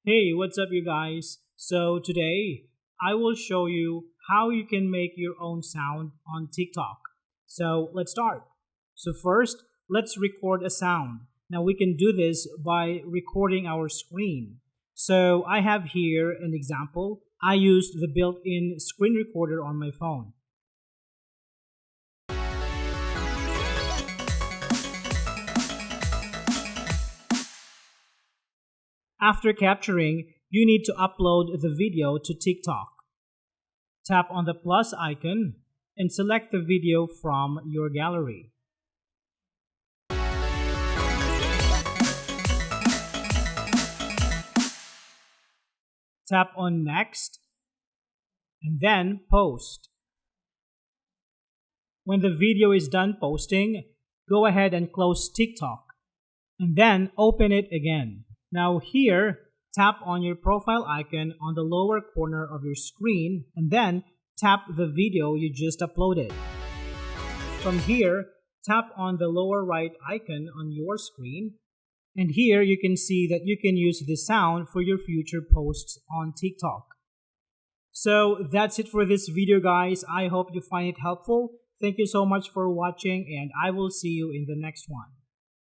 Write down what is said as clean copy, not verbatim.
Hey, what's up, you guys? So, today I will show you how you can make your own sound on TikTok. So, let's start. So, first, let's record a sound. Now, we can do this by recording our screen. So, I have here an example. I used the built in screen recorder on my phone. After capturing, you need to upload the video to TikTok. Tap on the plus icon and select the video from your gallery. Tap on Next and then Post. When the video is done posting, go ahead and close TikTok and then open it again. Now here, tap on your profile icon on the lower corner of your screen and then tap the video you just uploaded. From here, tap on the lower right icon on your screen and here you can see that you can use this sound for your future posts on TikTok. So that's it for this video, guys. I hope you find it helpful. Thank you so much for watching and I will see you in the next one.